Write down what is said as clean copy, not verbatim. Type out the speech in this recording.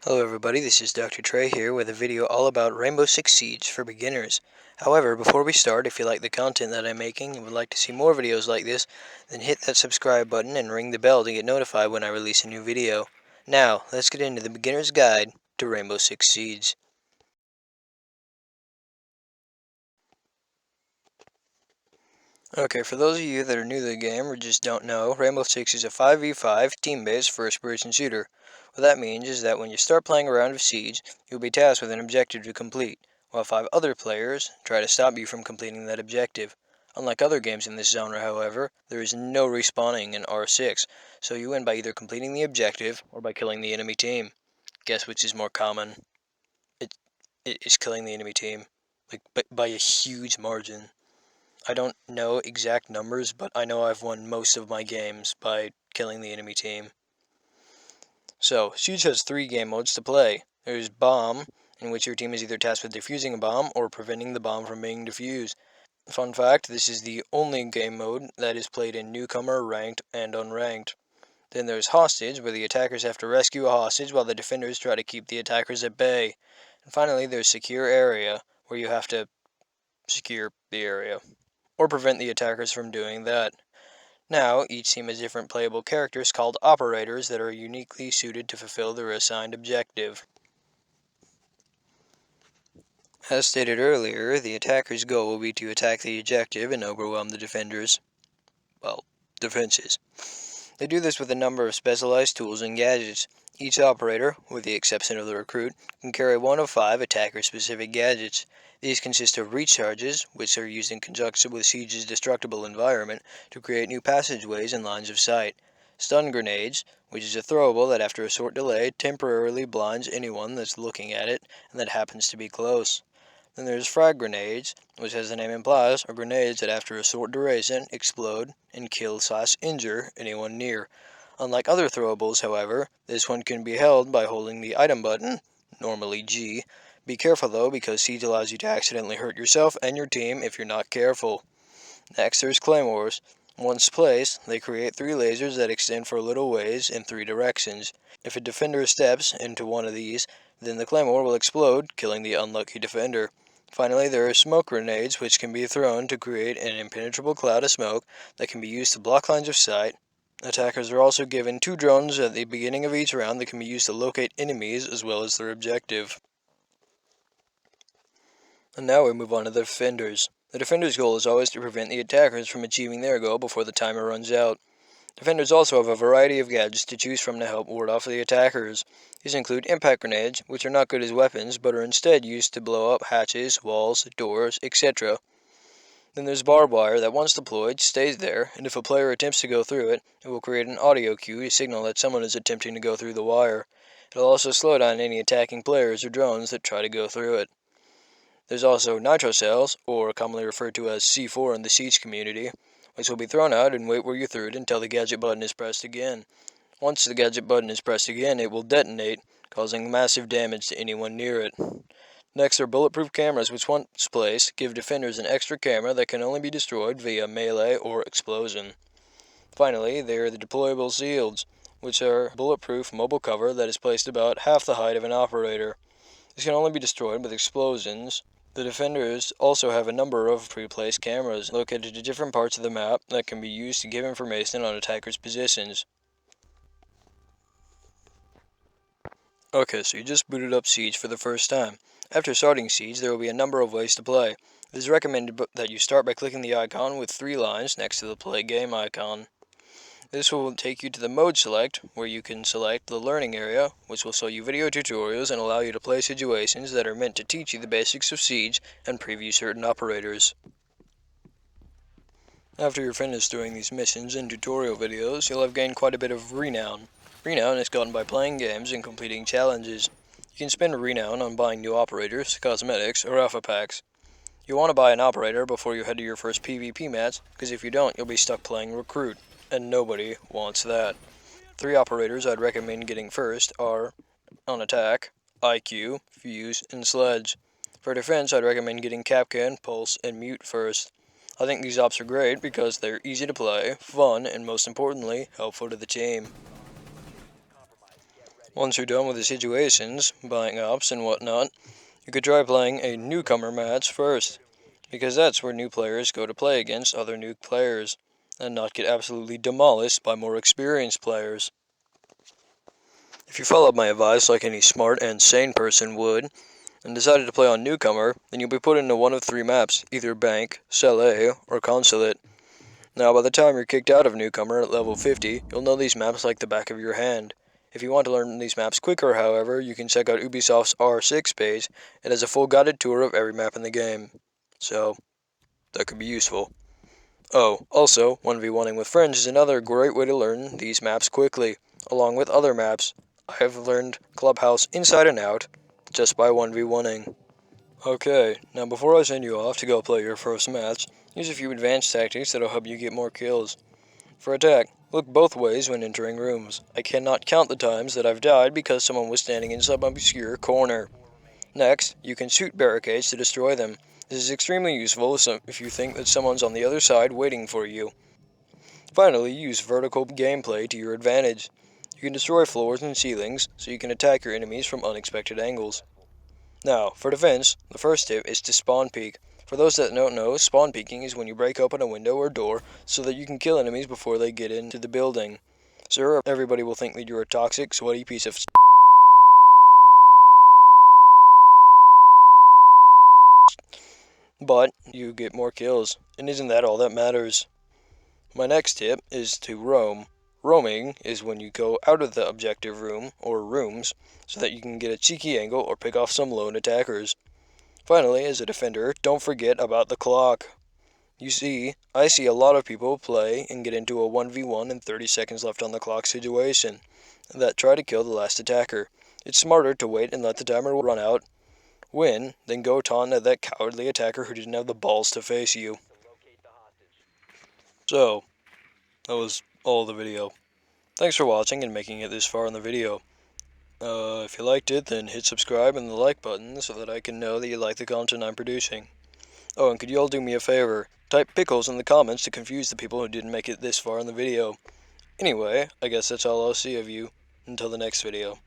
Hello everybody, this is Dr. Trey here with a video all about Rainbow Six Siege for beginners. However, before we start, if you like the content that I'm making and would like to see more videos like this, then hit that subscribe button and ring the bell to get notified when I release a new video. Now, let's get into the beginner's guide to Rainbow Six Siege. Okay, for those of you that are new to the game or just don't know, Rainbow Six is a 5v5 team-based first-person shooter. What that means is that when you start playing a round of Siege, you'll be tasked with an objective to complete, while 5 other players try to stop you from completing that objective. Unlike other games in this genre, however, there is no respawning in R6, so you win by either completing the objective or by killing the enemy team. Guess which is more common? It, it is killing the enemy team, like by a huge margin. I don't know exact numbers, but I know I've won most of my games by killing the enemy team. So, Siege has 3 game modes to play. There's Bomb, in which your team is either tasked with defusing a bomb or preventing the bomb from being defused. Fun fact, this is the only game mode that is played in newcomer, ranked, and unranked. Then there's Hostage, where the attackers have to rescue a hostage while the defenders try to keep the attackers at bay. And finally, there's Secure Area, where you have to secure the area or prevent the attackers from doing that. Now, each team has different playable characters called operators that are uniquely suited to fulfill their assigned objective. As stated earlier, the attacker's goal will be to attack the objective and overwhelm the defenders' defenses. They do this with a number of specialized tools and gadgets. Each operator, with the exception of the recruit, can carry one of 5 attacker-specific gadgets. These consist of recharges, which are used in conjunction with Siege's destructible environment to create new passageways and lines of sight. Stun grenades, which is a throwable that after a short delay temporarily blinds anyone that's looking at it and that happens to be close. Then there's frag grenades, which as the name implies are grenades that after a short duration explode and kill/injure anyone near. Unlike other throwables, however, this one can be held by holding the item button, normally G. Be careful though, because Siege allows you to accidentally hurt yourself and your team if you're not careful. Next there's claymores. Once placed, they create 3 lasers that extend for a little ways in 3 directions. If a defender steps into one of these, then the claymore will explode, killing the unlucky defender. Finally, there are smoke grenades, which can be thrown to create an impenetrable cloud of smoke that can be used to block lines of sight. Attackers are also given 2 drones at the beginning of each round that can be used to locate enemies as well as their objective. And now we move on to the defenders. The defender's goal is always to prevent the attackers from achieving their goal before the timer runs out. Defenders also have a variety of gadgets to choose from to help ward off the attackers. These include impact grenades, which are not good as weapons, but are instead used to blow up hatches, walls, doors, etc. Then there's barbed wire that once deployed, stays there, and if a player attempts to go through it, it will create an audio cue to signal that someone is attempting to go through the wire. It'll also slow down any attacking players or drones that try to go through it. There's also nitro cells, or commonly referred to as C4 in the Siege community, which will be thrown out and wait where you threw it until the gadget button is pressed again. Once the gadget button is pressed again, it will detonate, causing massive damage to anyone near it. Next are bulletproof cameras, which once placed, give defenders an extra camera that can only be destroyed via melee or explosion. Finally, there are the deployable shields, which are bulletproof mobile cover that is placed about half the height of an operator. This can only be destroyed with explosions. The defenders also have a number of pre-placed cameras located at different parts of the map that can be used to give information on attackers' positions. Okay, so you just booted up Siege for the first time. After starting Siege, there will be a number of ways to play. It is recommended that you start by clicking the icon with 3 lines next to the play game icon. This will take you to the mode select, where you can select the learning area, which will show you video tutorials and allow you to play situations that are meant to teach you the basics of Siege and preview certain operators. After you're finished doing these missions and tutorial videos, you'll have gained quite a bit of renown. Renown is gotten by playing games and completing challenges. You can spend renown on buying new operators, cosmetics, or alpha packs. You want to buy an operator before you head to your first PvP match, because if you don't, you'll be stuck playing recruit, and nobody wants that. 3 operators I'd recommend getting first are on attack, IQ, fuse, and sledge. For defense, I'd recommend getting Kapkan, pulse, and mute first. I think these ops are great because they're easy to play, fun, and most importantly, helpful to the team. Once you're done with the situations, buying ops and whatnot, you could try playing a newcomer match first, because that's where new players go to play against other new players, and not get absolutely demolished by more experienced players. If you followed my advice like any smart and sane person would, and decided to play on newcomer, then you'll be put into one of three maps, either Bank, Chalet, or Consulate. Now, by the time you're kicked out of newcomer at level 50, you'll know these maps like the back of your hand. If you want to learn these maps quicker, however, you can check out Ubisoft's R6 page. It has a full guided tour of every map in the game. So, that could be useful. Oh, also, 1v1ing with friends is another great way to learn these maps quickly, along with other maps. I have learned Clubhouse inside and out just by 1v1ing. Okay, now before I send you off to go play your first match, use a few advanced tactics that'll help you get more kills. For attack, look both ways when entering rooms. I cannot count the times that I've died because someone was standing in some obscure corner. Next, you can shoot barricades to destroy them. This is extremely useful if you think that someone's on the other side waiting for you. Finally, use vertical gameplay to your advantage. You can destroy floors and ceilings, so you can attack your enemies from unexpected angles. Now, for defense, the first tip is to spawn peek. For those that don't know, spawn peeking is when you break open a window or door so that you can kill enemies before they get into the building. Sure, everybody will think that you're a toxic, sweaty piece of but you get more kills, and isn't that all that matters? My next tip is to roam. Roaming is when you go out of the objective room, or rooms, so that you can get a cheeky angle or pick off some lone attackers. Finally, as a defender, don't forget about the clock. You see, I see a lot of people play and get into a 1v1 and 30 seconds left on the clock situation that try to kill the last attacker. It's smarter to wait and let the timer run out, win, than go taunt at that cowardly attacker who didn't have the balls to face you. So, that was all the video. Thanks for watching and making it this far in the video. If you liked it, then hit subscribe and the like button so that I can know that you like the content I'm producing. Oh, and could you all do me a favor? Type pickles in the comments to confuse the people who didn't make it this far in the video. Anyway, I guess that's all I'll see of you. Until the next video.